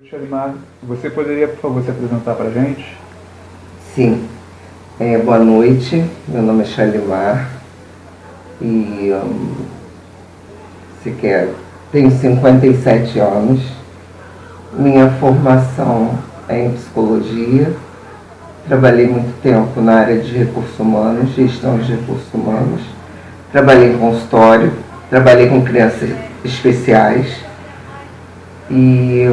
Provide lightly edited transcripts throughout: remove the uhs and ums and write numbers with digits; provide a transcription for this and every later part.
Shalimar, você poderia, por favor, se apresentar para a gente? Sim. Boa noite, meu nome é Shalimar e tenho 57 anos. Minha formação é em psicologia. Trabalhei muito tempo na área de recursos humanos, gestão de recursos humanos. Trabalhei em consultório, trabalhei com crianças especiais e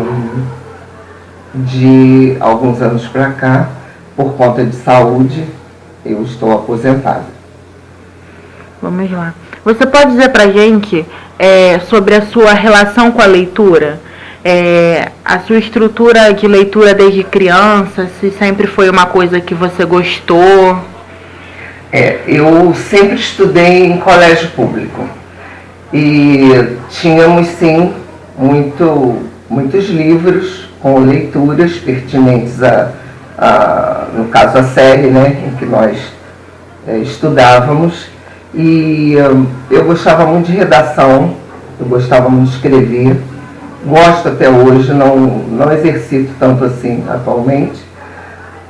de alguns anos para cá, por conta de saúde, eu estou aposentada. Vamos lá. Você pode dizer pra gente sobre a sua relação com a leitura? A sua estrutura de leitura desde criança, se sempre foi uma coisa que você gostou? Eu sempre estudei em colégio público e tínhamos sim muitos livros com leituras pertinentes no caso a série, né, em que nós estudávamos, e eu gostava muito de redação, eu gostava muito de escrever, gosto até hoje, não exercito tanto assim atualmente,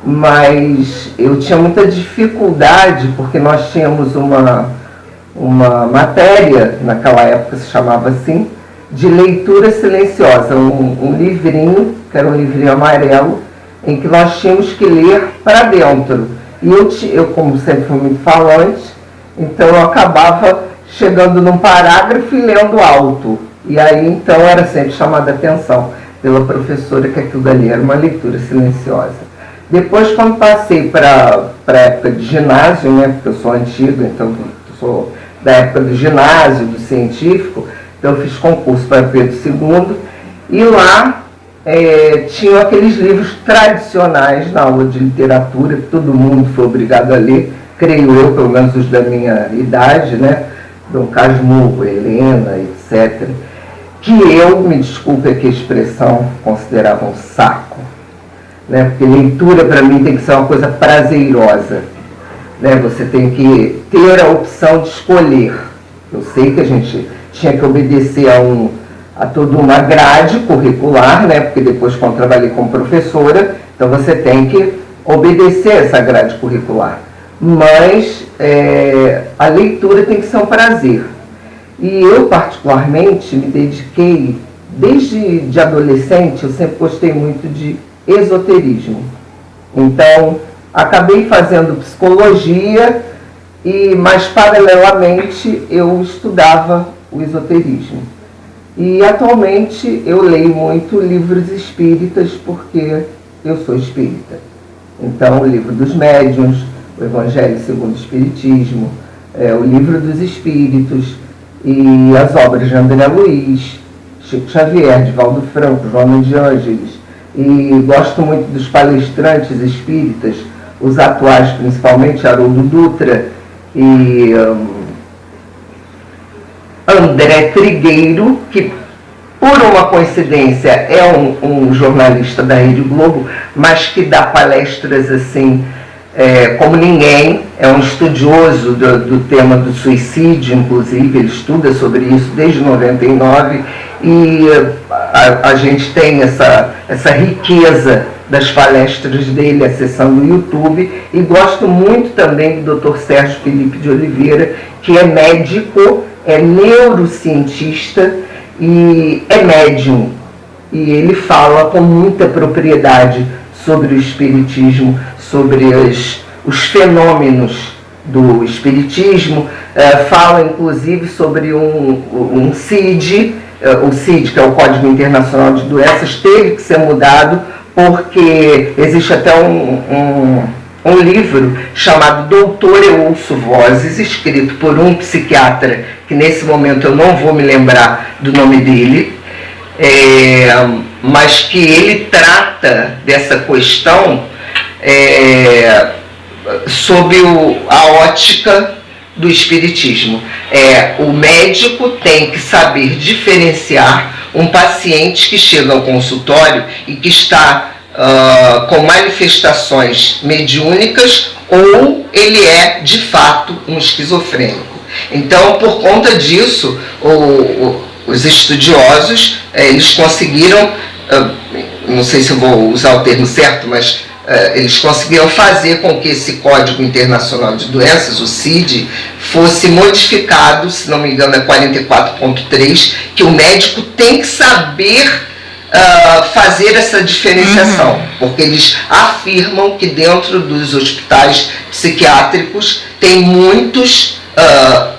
mas eu tinha muita dificuldade porque nós tínhamos uma matéria, naquela época se chamava assim, de leitura silenciosa, um livrinho, que era um livrinho amarelo, em que nós tínhamos que ler para dentro. E eu, como sempre fui muito falante, então eu acabava chegando num parágrafo e lendo alto. E aí então era sempre chamada a atenção pela professora que aquilo dali era uma leitura silenciosa. Depois, quando passei para a época de ginásio, né, porque eu sou antigo, então eu sou da época do ginásio, do científico, então eu fiz concurso para Pedro II, e lá tinham aqueles livros tradicionais na aula de literatura, que todo mundo foi obrigado a ler, creio eu, pelo menos os da minha idade, né? Dom Casmurro, Helena, etc. Que eu, me desculpe aqui a expressão, considerava um saco. Né? Porque leitura para mim tem que ser uma coisa prazerosa. Né? Você tem que ter a opção de escolher. Eu sei que a gente tinha que obedecer a toda uma grade curricular, né? Porque depois, quando trabalhei como professora, então você tem que obedecer essa grade curricular. Mas a leitura tem que ser um prazer. E eu, particularmente, me dediquei, desde adolescente, eu sempre gostei muito de esoterismo. Então, acabei fazendo psicologia, mas, paralelamente, eu estudava o esoterismo. E atualmente eu leio muito livros espíritas porque eu sou espírita. Então o livro dos médiuns, o Evangelho segundo o Espiritismo, o livro dos espíritos e as obras de André Luiz, Chico Xavier, Divaldo Franco, Joana de Ângeles. E gosto muito dos palestrantes espíritas, os atuais principalmente, Haroldo Dutra e André Trigueiro, que por uma coincidência é um jornalista da Rede Globo, mas que dá palestras assim como ninguém, é um estudioso do tema do suicídio, inclusive, ele estuda sobre isso desde 99, e a gente tem essa riqueza das palestras dele acessando o YouTube, e gosto muito também do Dr. Sérgio Felipe de Oliveira, que é médico, é neurocientista e é médium, e ele fala com muita propriedade sobre o espiritismo, sobre os fenômenos do espiritismo, fala inclusive sobre um CID, o CID, que é o Código Internacional de Doenças, teve que ser mudado porque existe até um livro chamado Doutor Eu Ouço Vozes, escrito por um psiquiatra, que nesse momento eu não vou me lembrar do nome dele, mas que ele trata dessa questão sob a ótica do espiritismo. O médico tem que saber diferenciar um paciente que chega ao consultório e que está com manifestações mediúnicas, ou ele é de fato um esquizofrênico. Então, por conta disso, os estudiosos eles conseguiram não sei se eu vou usar o termo certo, mas eles conseguiram fazer com que esse Código Internacional de Doenças, o CID, fosse modificado, se não me engano é 44.3, que o médico tem que saber fazer essa diferenciação, porque eles afirmam que dentro dos hospitais psiquiátricos tem muitos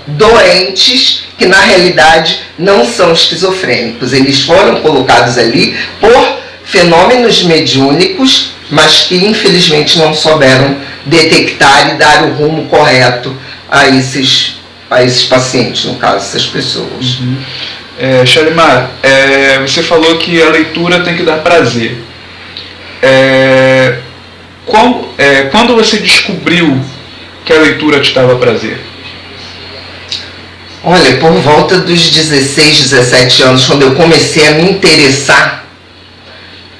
doentes que na realidade não são esquizofrênicos. Eles foram colocados ali por fenômenos mediúnicos, mas que infelizmente não souberam detectar e dar o rumo correto a esses pacientes, no caso, essas pessoas. Shalimar, você falou que a leitura tem que dar prazer. Quando você descobriu que a leitura te dava prazer? Olha, por volta dos 16, 17 anos, quando eu comecei a me interessar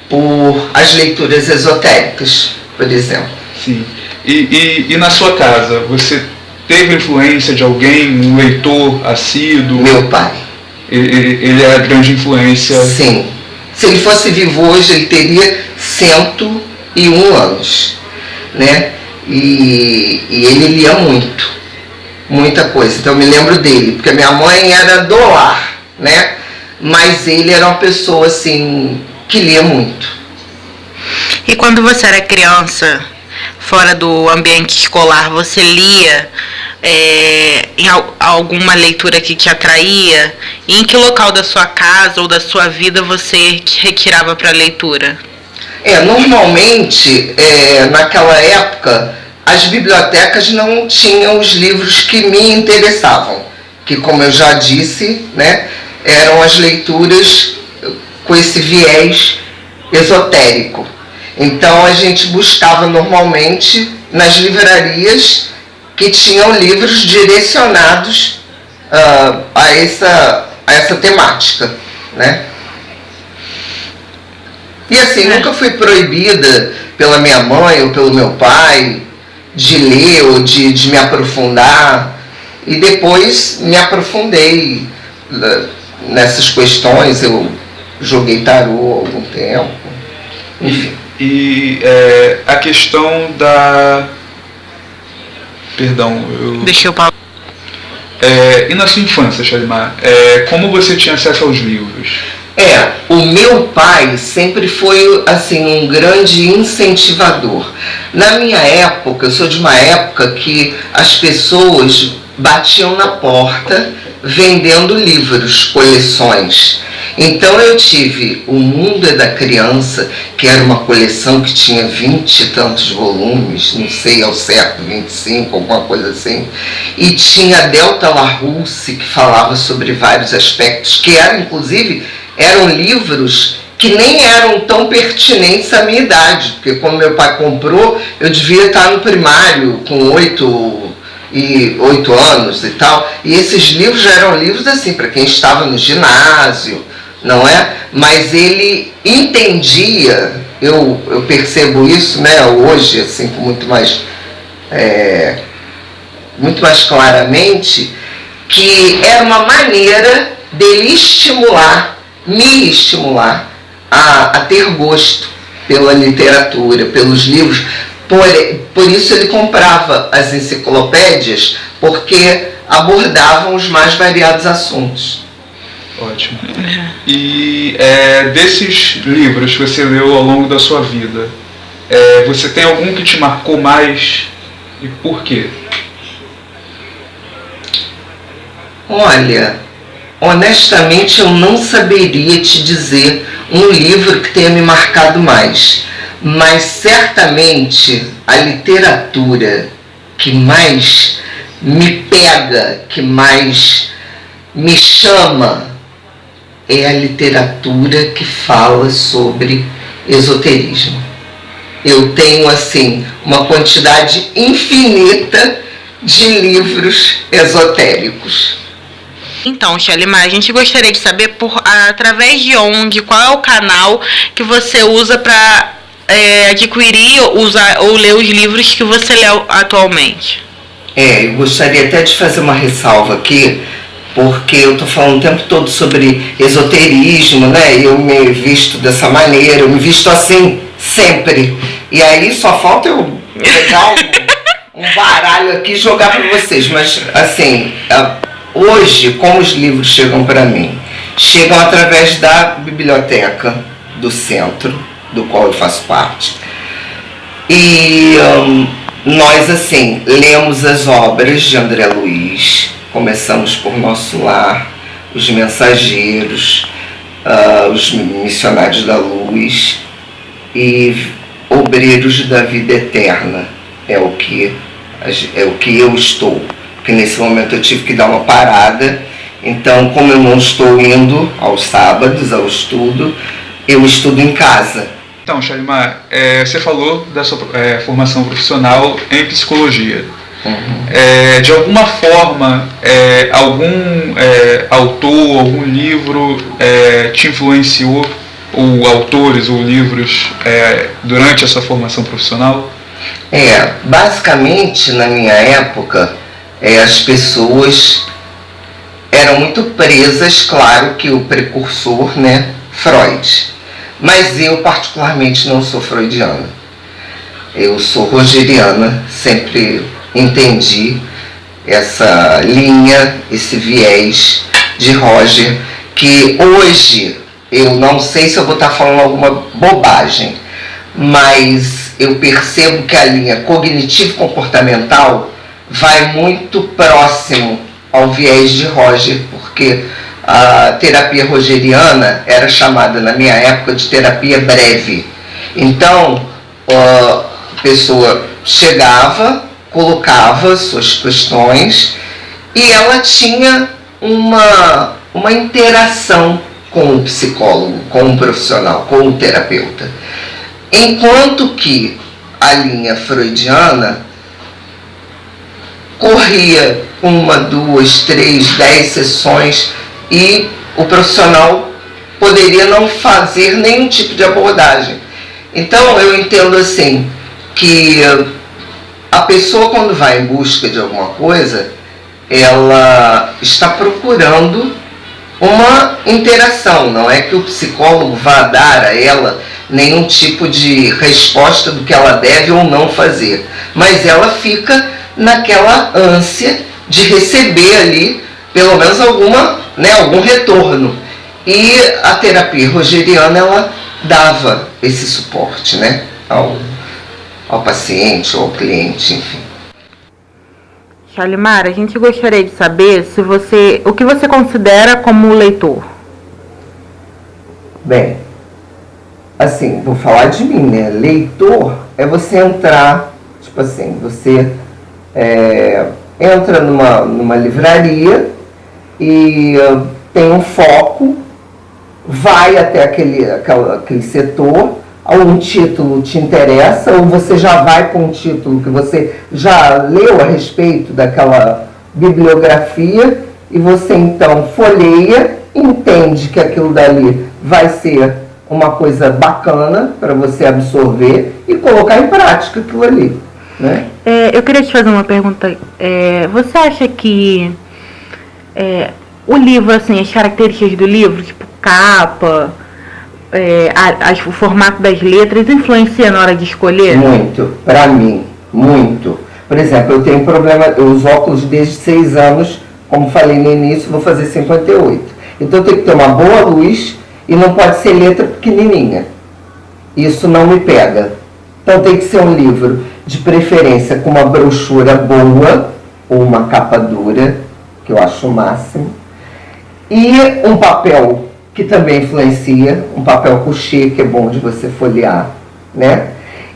por as leituras esotéricas, por exemplo. Sim. E na sua casa, você teve influência de alguém, um leitor assíduo? Meu pai. Ele é a grande influência? Sim. Se ele fosse vivo hoje, ele teria 101 anos, né? E ele lia muito. Muita coisa. Então eu me lembro dele, porque minha mãe era do lar, né? Mas ele era uma pessoa, assim, que lia muito. E quando você era criança, fora do ambiente escolar, você lia em alguma leitura que te atraía? E em que local da sua casa ou da sua vida você retirava para a leitura? Normalmente, naquela época, as bibliotecas não tinham os livros que me interessavam, que, como eu já disse, né, eram as leituras com esse viés esotérico. Então a gente buscava normalmente nas livrarias que tinham livros direcionados a essa temática, né? E assim, nunca fui proibida pela minha mãe ou pelo meu pai de ler ou de me aprofundar, e depois me aprofundei nessas questões. Eu joguei tarô há algum tempo, enfim. E a questão da... Perdão, Deixa eu falar. E na sua infância, Shalimar, como você tinha acesso aos livros? O meu pai sempre foi, assim, um grande incentivador. Na minha época, eu sou de uma época que as pessoas batiam na porta vendendo livros, coleções. Então eu tive O Mundo é da Criança, que era uma coleção que tinha 20 e tantos volumes, não sei ao certo, 25, alguma coisa assim. E tinha Delta LaRousse, que falava sobre vários aspectos, que eram livros que nem eram tão pertinentes à minha idade, porque quando meu pai comprou, eu devia estar no primário, com 8 anos e tal, e esses livros já eram livros assim, para quem estava no ginásio, não é? Mas ele entendia, eu percebo isso, né, hoje, assim, com muito mais claramente, que era uma maneira dele me estimular a ter gosto pela literatura, pelos livros. Por isso ele comprava as enciclopédias, porque abordavam os mais variados assuntos. Ótimo. E desses livros que você leu ao longo da sua vida, você tem algum que te marcou mais e por quê? Olha, honestamente eu não saberia te dizer um livro que tenha me marcado mais, mas certamente a literatura que mais me pega, que mais me chama, é a literatura que fala sobre esoterismo. Eu tenho, assim, uma quantidade infinita de livros esotéricos. Então, Shalimar, a gente gostaria de saber através de onde, qual é o canal que você usa para adquirir ou ler os livros que você lê atualmente. Eu gostaria até de fazer uma ressalva aqui, porque eu estou falando o tempo todo sobre esoterismo, né? Eu me visto dessa maneira, eu me visto assim sempre. E aí só falta eu pegar um baralho aqui e jogar para vocês. Mas, assim, hoje, como os livros chegam para mim? Chegam através da biblioteca do centro, do qual eu faço parte. E nós, assim, lemos as obras de André Luiz. Começamos por Nosso Lar, Os Mensageiros, Os Missionários da Luz e Obreiros da Vida Eterna. É o que eu estou. Porque nesse momento eu tive que dar uma parada. Então, como eu não estou indo aos sábados ao estudo, eu estudo em casa. Então, Shalimar, você falou da sua formação profissional em psicologia. Uhum. De alguma forma, algum autor, algum livro te influenciou, ou autores ou livros, durante a sua formação profissional? Basicamente, na minha época, as pessoas eram muito presas, claro que o precursor, né, Freud. Mas eu, particularmente, não sou freudiana. Eu sou rogeriana, sempre entendi essa linha, esse viés de Roger, que hoje eu não sei se eu vou estar falando alguma bobagem, mas eu percebo que a linha cognitivo-comportamental vai muito próximo ao viés de Roger, porque a terapia rogeriana era chamada na minha época de terapia breve. Então, a pessoa chegava, colocava suas questões e ela tinha uma interação com o psicólogo, com o profissional, com o terapeuta. Enquanto que a linha freudiana corria 1, 2, 3, 10 sessões e o profissional poderia não fazer nenhum tipo de abordagem. Então eu entendo assim que a pessoa, quando vai em busca de alguma coisa, ela está procurando uma interação. Não é que o psicólogo vá dar a ela nenhum tipo de resposta do que ela deve ou não fazer, mas ela fica naquela ânsia de receber ali pelo menos algum retorno. E a terapia rogeriana, ela dava esse suporte, né, ao paciente ou ao cliente, enfim. Shalimar, a gente gostaria de saber o que você considera como leitor. Bem, assim, vou falar de mim, né? Leitor é você entrar, tipo assim, você entra numa livraria e tem um foco, vai até aquele setor, algum título te interessa, ou você já vai com um título que você já leu a respeito daquela bibliografia, e você então folheia, entende que aquilo dali vai ser uma coisa bacana para você absorver e colocar em prática aquilo ali, né? Eu queria te fazer uma pergunta. Você acha que o livro, assim, as características do livro, tipo capa, o formato das letras, influencia na hora de escolher? Muito, para mim, muito. Por exemplo, eu tenho problema, eu uso óculos desde 6 anos, como falei no início, vou fazer 58. Então eu tenho que ter uma boa luz e não pode ser letra pequenininha. Isso não me pega. Então tem que ser um livro, de preferência com uma brochura boa, ou uma capa dura, que eu acho o máximo, e um papel que também influencia, um papel couché, que é bom de você folhear, né?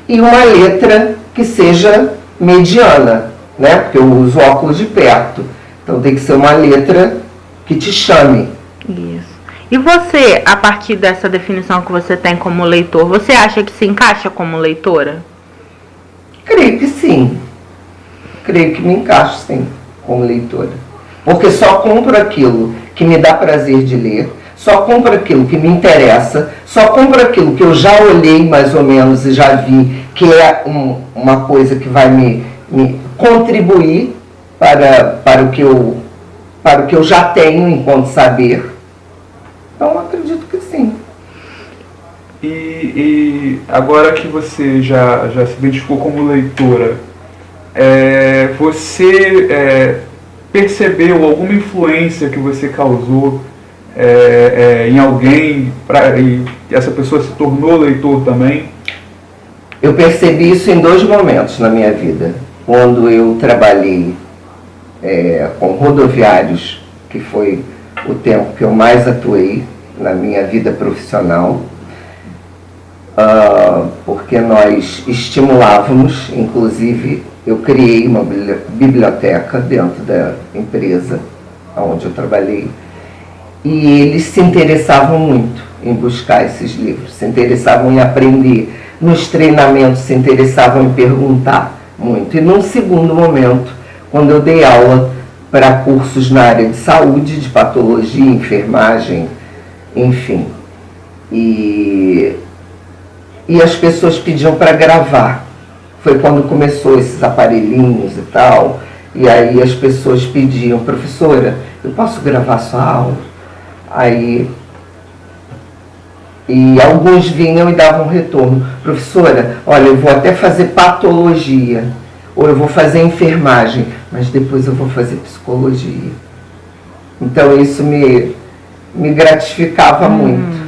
E uma letra que seja mediana, né? Porque eu uso óculos de perto, então tem que ser uma letra que te chame. Isso. E você, a partir dessa definição que você tem como leitor, você acha que se encaixa como leitora? Creio que sim. Creio que me encaixo, sim, como leitora. Porque só compro aquilo que me dá prazer de ler, só compro aquilo que me interessa, só compro aquilo que eu já olhei mais ou menos e já vi que é uma coisa que vai me contribuir para o que eu para o que eu já tenho enquanto saber. Então, acredito que sim. E agora que você já se identificou como leitora, você percebeu alguma influência que você causou em alguém e essa pessoa se tornou leitor também? Eu percebi isso em 2 momentos na minha vida. Quando eu trabalhei com rodoviários, que foi o tempo que eu mais atuei na minha vida profissional, porque nós estimulávamos, inclusive eu criei uma biblioteca dentro da empresa onde eu trabalhei, e eles se interessavam muito em buscar esses livros, se interessavam em aprender, nos treinamentos se interessavam em perguntar muito. E num segundo momento, quando eu dei aula para cursos na área de saúde, de patologia, enfermagem, enfim, e as pessoas pediam para gravar. Foi quando começou esses aparelhinhos e tal, e aí as pessoas pediam: professora, eu posso gravar sua aula? E alguns vinham e davam retorno: professora, olha, eu vou até fazer patologia, ou eu vou fazer enfermagem, mas depois eu vou fazer psicologia. Então isso me gratificava muito.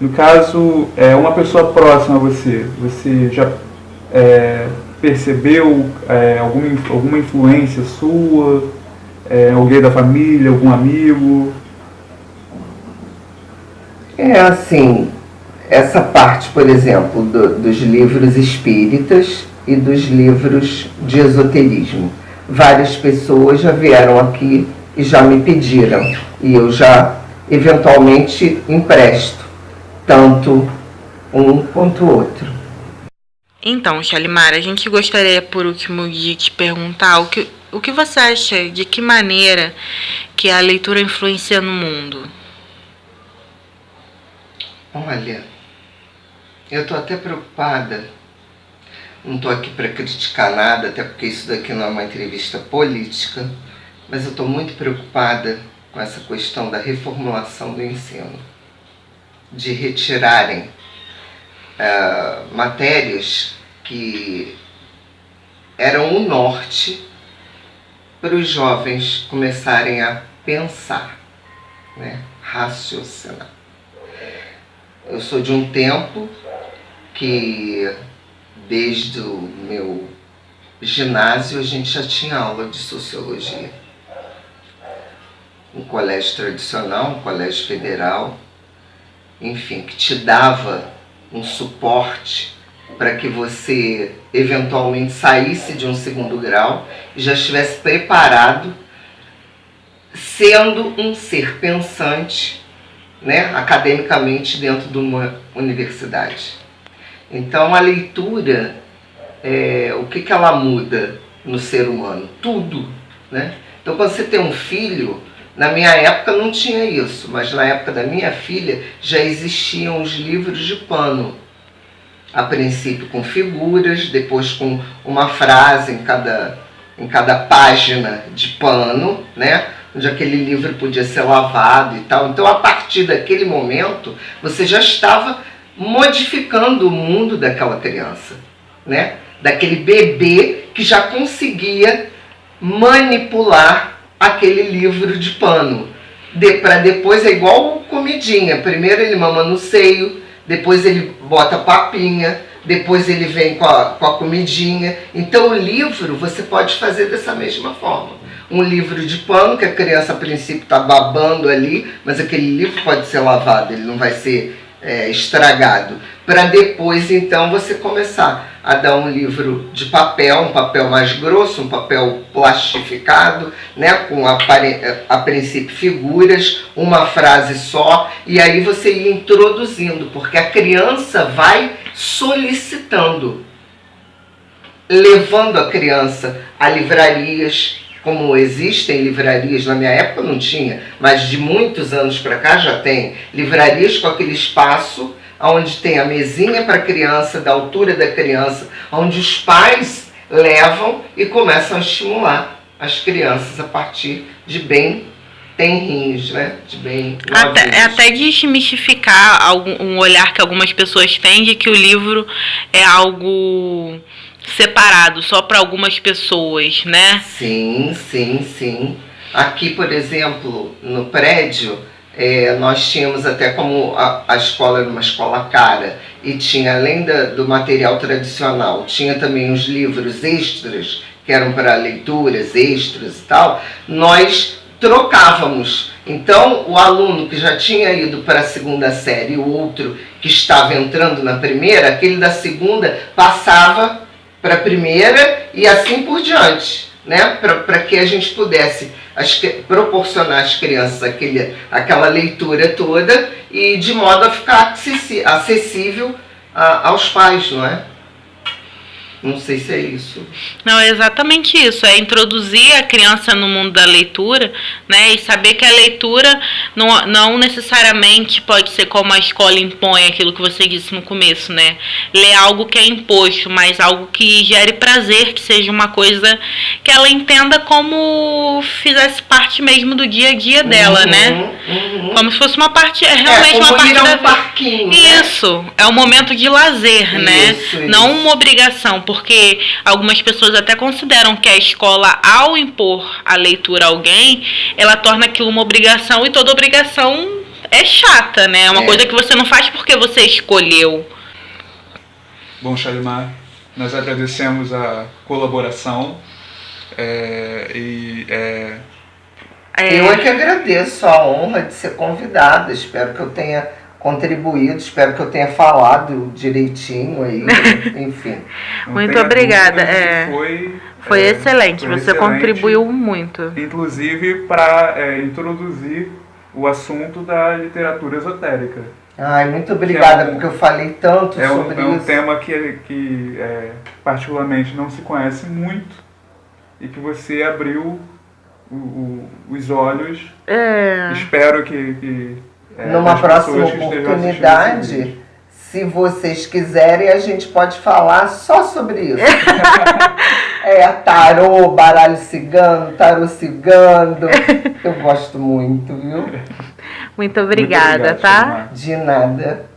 No caso, uma pessoa próxima a você já percebeu alguma influência sua? Alguém da família, algum amigo? Assim, essa parte, por exemplo, dos livros espíritas e dos livros de esoterismo. Várias pessoas já vieram aqui e já me pediram, e eu já eventualmente empresto, tanto um quanto o outro. Então, Shalimar, a gente gostaria por último de te perguntar o que você acha, de que maneira que a leitura influencia no mundo? Olha, eu estou até preocupada, não estou aqui para criticar nada, até porque isso daqui não é uma entrevista política, mas eu estou muito preocupada com essa questão da reformulação do ensino, de retirarem matérias que eram o norte para os jovens começarem a pensar, né? Raciocinar. Eu sou de um tempo que, desde o meu ginásio, a gente já tinha aula de sociologia. Um colégio tradicional, um colégio federal, enfim, que te dava um suporte para que você eventualmente saísse de um segundo grau e já estivesse preparado, sendo um ser pensante, né, academicamente dentro de uma universidade. Então a leitura, o que ela muda no ser humano? Tudo, né? Então quando você tem um filho, na minha época não tinha isso, mas na época da minha filha já existiam os livros de pano. A princípio com figuras, depois com uma frase em cada página de pano, né? Onde aquele livro podia ser lavado e tal. Então, a partir daquele momento, você já estava modificando o mundo daquela criança, né? Daquele bebê que já conseguia manipular aquele livro de pano. Para depois é igual comidinha. Primeiro ele mama no seio, depois ele bota papinha, depois ele vem com a comidinha. Então o livro você pode fazer dessa mesma forma. Um livro de pano, que a criança a princípio está babando ali, mas aquele livro pode ser lavado, ele não vai ser estragado. Para depois então você começar a dar um livro de papel, um papel mais grosso, um papel plastificado, né, com a princípio figuras, uma frase só, e aí você ir introduzindo, porque a criança vai solicitando, levando a criança a livrarias, como existem livrarias, na minha época não tinha, mas de muitos anos para cá já tem livrarias com aquele espaço onde tem a mesinha para a criança, da altura da criança, onde os pais levam e começam a estimular, as crianças a partir de bem tenrinhos, né? De bem até desmistificar um olhar que algumas pessoas têm de que o livro é algo separado, só para algumas pessoas, né? Sim, sim, sim. Aqui, por exemplo, no prédio, nós tínhamos até como a escola era uma escola cara e tinha, além do material tradicional, tinha também os livros extras, que eram para leituras extras e tal, nós trocávamos. Então, o aluno que já tinha ido para a segunda série e o outro que estava entrando na primeira, aquele da segunda passava para a primeira e assim por diante, né? Para que a gente pudesse proporcionar às crianças aquela leitura toda e de modo a ficar acessível aos pais, não é? Não sei se é isso. Não, é exatamente isso. É introduzir a criança no mundo da leitura, né? E saber que a leitura não necessariamente pode ser como a escola impõe, aquilo que você disse no começo, né? Ler algo que é imposto, mas algo que gere prazer, que seja uma coisa que ela entenda como fizesse parte mesmo do dia a dia dela, né? Como se fosse uma parte, realmente uma parte da vida. Parquinho, isso, né? É um momento de lazer, né? Isso. Não uma obrigação. Porque algumas pessoas até consideram que a escola, ao impor a leitura a alguém, ela torna aquilo uma obrigação e toda obrigação é chata, né? É uma coisa que você não faz porque você escolheu. Bom, Shalimar, nós agradecemos a colaboração Eu é que agradeço a honra de ser convidada. Espero que eu tenha contribuído, espero que eu tenha falado direitinho aí, enfim. Muito obrigada. Foi excelente, você contribuiu muito. Inclusive para introduzir o assunto da literatura esotérica. Ai, muito obrigada, porque eu falei tanto sobre isso. É um tema que particularmente não se conhece muito e que você abriu os olhos. Espero que numa próxima oportunidade, se vocês quiserem, a gente pode falar só sobre isso. Tarô, baralho cigano, tarô cigano. Eu gosto muito, viu? Muito obrigada, tá? De nada.